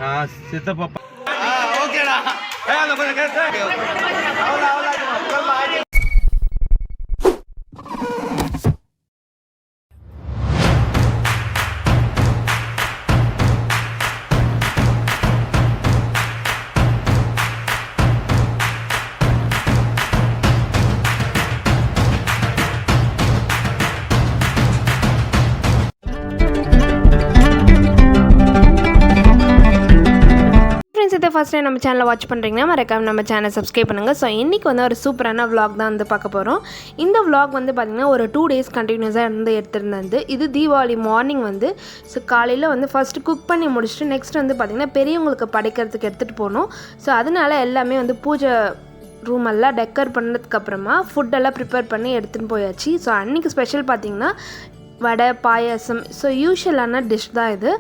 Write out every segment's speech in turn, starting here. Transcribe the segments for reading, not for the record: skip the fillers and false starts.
சித்தப்பா ஓகேடா இதை ஃபஸ்ட் டைம் நம்ம சேனலை வாட்ச் பண்ணுறீங்கன்னா மறக்காம நம்ம சேனல் சப்ஸ்கிரைப் பண்ணுங்கள். ஸோ இன்றைக்கி வந்து ஒரு சூப்பரான vlog தான் வந்து பார்க்க போகிறோம். இந்த vlog வந்து பார்த்திங்கன்னா ஒரு 2 days கண்டினியூஸாக இருந்து எடுத்துருந்தது. இது தீபாவளி மார்னிங் வந்து ஸோ காலையில் வந்து ஃபஸ்ட்டு குக் பண்ணி முடிச்சுட்டு நெக்ஸ்ட் வந்து பார்த்திங்கன்னா பெரியவங்களுக்கு படைக்கிறதுக்கு எடுத்துகிட்டு போகணும். ஸோ அதனால எல்லாமே வந்து பூஜை ரூம் எல்லாம் டெக்கர் பண்ணதுக்கப்புறமா ஃபுட்டெல்லாம் ப்ரிப்பேர் பண்ணி எடுத்துகிட்டு போயாச்சு. ஸோ அன்றைக்கி ஸ்பெஷல் பார்த்திங்கன்னா வடை பாயாசம். ஸோ யூஷுவலான டிஷ் தான் இது.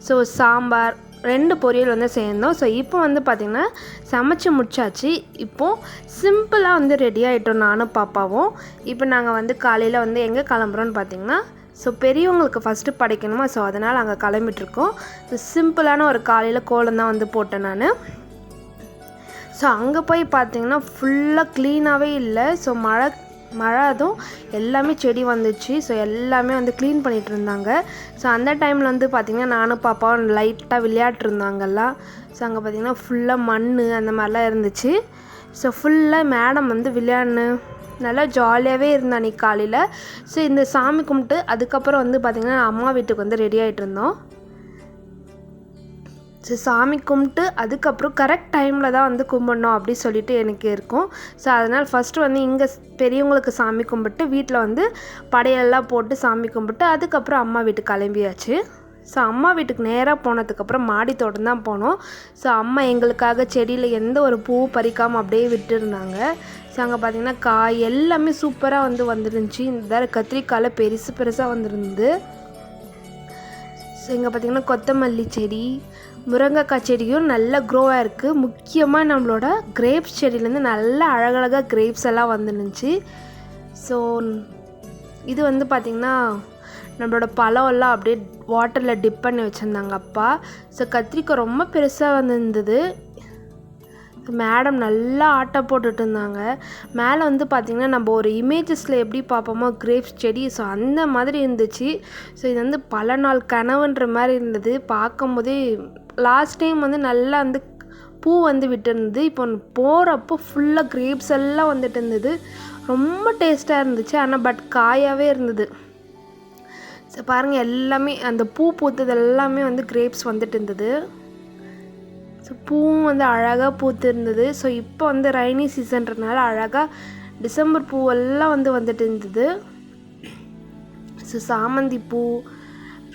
ஸோ சாம்பார் 2 பொரியல் வந்து சேர்ந்தோம். ஸோ இப்போ வந்து பார்த்திங்கன்னா சமைச்சு முடிச்சாச்சு. இப்போது சிம்பிளாக வந்து ரெடி ஆகிட்டோம் நானும் பாப்பாவும். இப்போ நாங்கள் வந்து காலையில் வந்து எங்கே கிளம்புறோன்னு பார்த்திங்கன்னா ஸோ பெரியவங்களுக்கு ஃபஸ்ட்டு படைக்கணுமா, ஸோ அதனால் அங்கே கிளம்பிட்டுருக்கோம். ஸோ சிம்பிளான ஒரு காலையில் கோலம் தான் வந்து போட்டேன் நான். ஸோ அங்கே போய் பார்த்திங்கன்னா ஃபுல்லாக க்ளீனாகவே இல்லை. ஸோ மழை அதுவும் எல்லாமே செடி வந்துச்சு. ஸோ எல்லாமே வந்து க்ளீன் பண்ணிகிட்டு இருந்தாங்க. ஸோ அந்த டைமில் வந்து பார்த்திங்கன்னா நானும் பாப்பாவும் லைட்டாக விளையாட்டுருந்தாங்கல்லாம். ஸோ அங்கே பார்த்திங்கன்னா ஃபுல்லாக மண் அந்த மாதிரிலாம் இருந்துச்சு. ஸோ ஃபுல்லாக மேடம் வந்து விளையாடுன்னு நல்லா ஜாலியாகவே இருந்தா அன்றைக்கி காலையில். ஸோ இந்த சாமி கும்பிட்டு அதுக்கப்புறம் வந்து பார்த்திங்கன்னா அம்மா வீட்டுக்கு வந்து ரெடி ஆகிட்டு இருந்தோம். ஸோ சாமி கும்பிட்டு அதுக்கப்புறம் கரெக்ட் டைமில் தான் வந்து கும்பிடணும் அப்படி சொல்லிட்டு எனக்கு இருக்கும். ஸோ அதனால் ஃபஸ்ட்டு வந்து இங்கே பெரியவங்களுக்கு சாமி கும்பிட்டு வீட்டில் வந்து படையெல்லாம் போட்டு சாமி கும்பிட்டு அதுக்கப்புறம் அம்மா வீட்டுக்கு கிளம்பியாச்சு. ஸோ அம்மா வீட்டுக்கு நேராக போனதுக்கப்புறம் மாடி தோட்டம் தான் போனோம். ஸோ அம்மா எங்களுக்காக செடியில் எந்த ஒரு பூவும் பறிக்காமல் அப்படியே விட்டுருந்தாங்க. ஸோ அங்கே பார்த்திங்கன்னா காய் எல்லாமே சூப்பராக வந்து வந்துருந்துச்சு. இந்த கத்திரிக்காயில் பெருசாக வந்துருந்து. ஸோ இங்கே பார்த்திங்கன்னா கொத்தமல்லி செடி முருங்கைக்காய் செடியும் நல்லா க்ரோவாக இருக்குது. முக்கியமாக நம்மளோட கிரேப்ஸ் செடியிலேருந்து நல்ல அழகழகாக கிரேப்ஸ் எல்லாம் வந்துருந்துச்சு. ஸோ இது வந்து பார்த்திங்கன்னா நம்மளோட பழம்லாம் அப்படியே வாட்டரில் டிப் பண்ணி வச்சுருந்தாங்க அப்பா. ஸோ கத்திரிக்காய் ரொம்ப பெருசாக வந்துருந்தது. மேடம் நல்லா ஆட்டை போட்டுட்டு இருந்தாங்க. மேலே வந்து பார்த்திங்கன்னா நம்ம ஒரு இமேஜஸில் எப்படி பார்ப்போமோ கிரேப்ஸ் செடி, ஸோ அந்த மாதிரி இருந்துச்சு. ஸோ இது வந்து பல நாள் கனவுன்ற மாதிரி இருந்தது. பார்க்கும்போதே லாஸ்ட் டைம் வந்து நல்லா வந்து பூ வந்து விட்டுருந்தது. இப்போ போகிறப்போ ஃபுல்லாக கிரேப்ஸ் எல்லாம் வந்துட்டு இருந்தது. ரொம்ப டேஸ்ட்டாக இருந்துச்சு. ஆனால் பட் காயாகவே இருந்தது. ஸோ பாருங்கள் எல்லாமே அந்த பூ பூத்தது எல்லாமே வந்து கிரேப்ஸ் வந்துட்டு இருந்தது. ஸோ பூவும் வந்து அழகாக பூத்து இருந்தது. ஸோ இப்போ வந்து ரைனி சீசன்றதுனால அழகாக டிசம்பர் பூவெல்லாம் வந்துட்டு இருந்தது. ஸோ சாமந்தி பூ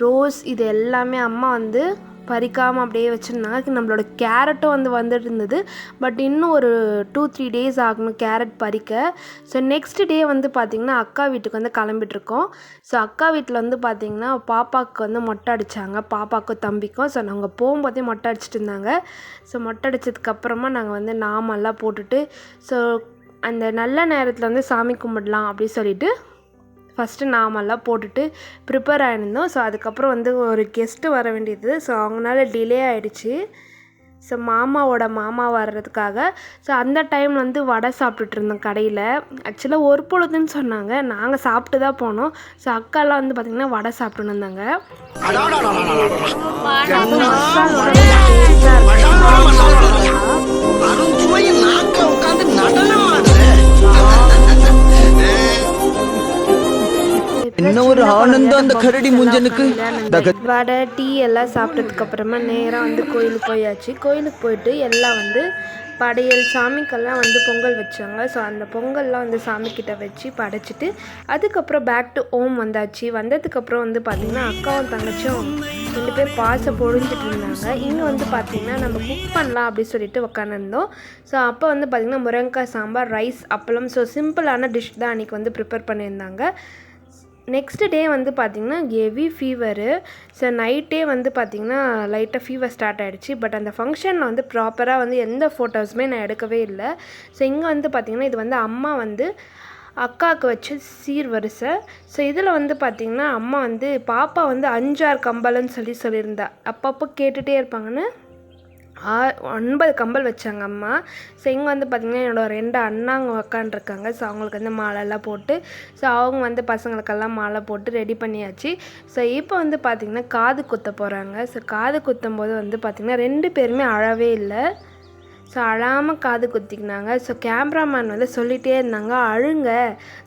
ரோஸ் இது எல்லாமே அம்மா வந்து பறிக்காமல் அப்படியே வச்சுருந்தாங்க. நம்மளோட கேரட்டும் வந்துட்டு இருந்தது. பட் இன்னும் ஒரு 2-3 days ஆகணும் கேரட் பறிக்க. ஸோ நெக்ஸ்ட் டே வந்து பார்த்திங்கன்னா அக்கா வீட்டுக்கு வந்து கிளம்பிட்டுருக்கோம். ஸோ அக்கா வீட்டில் வந்து பார்த்திங்கன்னா பாப்பாவுக்கு வந்து மொட்டை அடித்தாங்க, பாப்பாவுக்கும் தம்பிக்கும். ஸோ நாங்கள் போகும்போதே மொட்டை அடிச்சிட்டு இருந்தாங்க. ஸோ மொட்டை அடித்ததுக்கப்புறமா நாங்கள் வந்து நாமெல்லாம் போட்டுட்டு ஸோ அந்த நல்ல நேரத்தில் வந்து சாமி கும்பிடலாம் அப்படி சொல்லிட்டு ஃபஸ்ட்டு நாமெல்லாம் போட்டுட்டு ப்ரிப்பேர் ஆகிருந்தோம். ஸோ அதுக்கப்புறம் வந்து ஒரு கெஸ்ட்டு வர வேண்டியது. ஸோ அவங்களால டிலே ஆகிடுச்சு. ஸோ மாமா வர்றதுக்காக. ஸோ அந்த டைம் வந்து வடை சாப்பிட்டுட்டு இருந்தோம் கடையில். ஆக்சுவலாக ஒரு பொழுதுன்னு சொன்னாங்க, நாங்கள் சாப்பிட்டு தான் போனோம். ஸோ அக்காலாம் வந்து பார்த்திங்கன்னா வடை சாப்பிட்டுன்னு இருந்தாங்க. ஒரு ஆனந்தம் அந்த கரடி முஞ்சனுக்கு. வடை டீ எல்லாம் சாப்பிட்டதுக்கு அப்புறமா நேராக வந்து கோயிலுக்கு போயாச்சு. கோயிலுக்கு போயிட்டு எல்லாம் வந்து படையல் சாமிக்கெல்லாம் வந்து பொங்கல் வச்சாங்க. ஸோ அந்த பொங்கல்லாம் வந்து சாமிக்கிட்ட வச்சு படைச்சிட்டு அதுக்கப்புறம் பேக் டு ஹோம் வந்தாச்சு. வந்ததுக்கப்புறம் வந்து பார்த்திங்கன்னா அக்காவும் தங்கச்சும் 2 பேர் பாசை பொழிஞ்சிட்டு இருந்தாங்க. இங்கே வந்து பார்த்திங்கன்னா நம்ம குக் பண்ணலாம் அப்படின்னு சொல்லிட்டு உட்காந்துருந்தோம். ஸோ அப்போ வந்து பார்த்திங்கன்னா முருங்கைக்காய் சாம்பார் ரைஸ் அப்பளம். ஸோ சிம்பிளான டிஷ் தான் அன்றைக்கி வந்து ப்ரிப்பேர் பண்ணியிருந்தாங்க. நெக்ஸ்ட் டே வந்து பார்த்திங்கன்னா ஹெவி ஃபீவரு. ஸோ நைட்டே வந்து பார்த்திங்கன்னா லைட்டாக ஃபீவர் ஸ்டார்ட் ஆகிடுச்சு. பட் அந்த ஃபங்க்ஷனில் வந்து ப்ராப்பராக வந்து எந்த ஃபோட்டோஸுமே நான் எடுக்கவே இல்லை. ஸோ இங்கே வந்து பார்த்திங்கன்னா இது வந்து அம்மா வந்து அக்காவுக்கு வச்சு சீர்வரிசை. ஸோ இதில் வந்து பார்த்திங்கன்னா அம்மா வந்து பாப்பா வந்து 5-6 கம்பளன்னு சொல்லியிருந்தா. அப்பப்போ கேட்டுகிட்டே இருப்பாங்கன்னு 9 கம்பல் வச்சாங்க அம்மா. ஸோ இங்கே வந்து பார்த்திங்கன்னா என்னோடய 2 அண்ணாங்க உக்காண்ட்ருக்காங்க. ஸோ அவங்களுக்கு வந்து மாலைலாம் போட்டு ஸோ அவங்க வந்து பசங்களுக்கெல்லாம் மாலை போட்டு ரெடி பண்ணியாச்சு. ஸோ இப்போ வந்து பார்த்திங்கன்னா காது குத்த போகிறாங்க. ஸோ காது குத்தும்போது வந்து பார்த்திங்கன்னா 2 பேருமே அழவே இல்லை. ஸோ அழாமல் காது குத்திக்கினாங்க. ஸோ கேமராமேன் வந்து சொல்லிகிட்டே இருந்தாங்க, அழுங்க,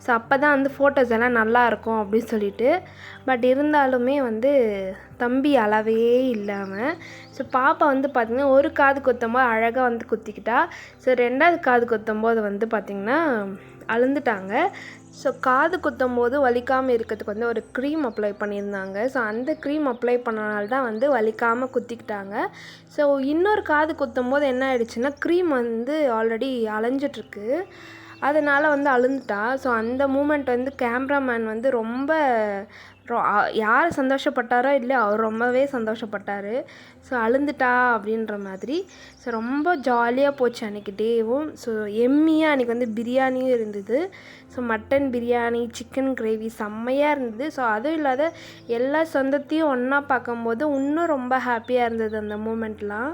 ஸோ அப்போ தான் வந்து ஃபோட்டோஸ் எல்லாம் நல்லாயிருக்கும் அப்படின்னு சொல்லிட்டு. பட் இருந்தாலுமே வந்து தம்பி அளவே இல்லாமல் ஸோ பாப்பா வந்து பார்த்திங்கன்னா ஒரு காது குத்தும்போது அழகாக வந்து குத்திக்கிட்டா. ஸோ 2வது காது குத்தும்போது வந்து பார்த்திங்கன்னா அழுந்துட்டாங்க. ஸோ காது குத்தும்போது வலிக்காமல் இருக்கிறதுக்கு வந்து ஒரு க்ரீம் அப்ளை பண்ணியிருந்தாங்க. ஸோ அந்த க்ரீம் அப்ளை பண்ணனால தான் வந்து வலிக்காமல் குத்திக்கிட்டாங்க. ஸோ இன்னொரு காது குத்தும்போது என்ன ஆயிடுச்சுன்னா க்ரீம் வந்து ஆல்ரெடி அலைஞ்சிட்ருக்கு, அதனால் வந்து அழுந்துட்டா. ஸோ அந்த மூமெண்ட் வந்து கேமராமேன் வந்து ரொம்ப யார் சந்தோஷப்பட்டாரோ இல்லையோ அவர் ரொம்பவே சந்தோஷப்பட்டார். ஸோ அழுந்துட்டா அப்படின்ற மாதிரி. ஸோ ரொம்ப ஜாலியாக போச்சு அன்றைக்கி டேவும். ஸோ எம்மியாக அன்றைக்கி வந்து பிரியாணியும் இருந்தது. So mutton biryani, chicken gravy செம்மையாக இருந்தது. ஸோ அதுவும் இல்லாத எல்லா சொந்தத்தையும் ஒன்றா பார்க்கும்போது இன்னும் ரொம்ப ஹாப்பியாக இருந்தது அந்த மூமெண்ட்லாம்.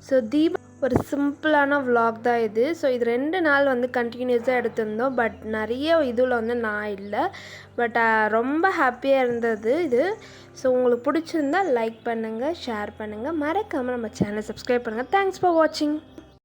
ஸோ ஒரு சிம்பிளான விலாக் தான் இது. ஸோ இது 2 நாள் வந்து கண்டினியூஸாக எடுத்திருந்தோம். பட் நிறைய இதில் வந்து நான் இல்லை. பட் ரொம்ப ஹாப்பியாக இருந்தது இது. ஸோ உங்களுக்கு பிடிச்சிருந்தா லைக் பண்ணுங்கள், ஷேர் பண்ணுங்கள், மறக்காமல் நம்ம சேனலை சப்ஸ்கிரைப் பண்ணுங்கள். தேங்க்ஸ் ஃபார் வாட்சிங்.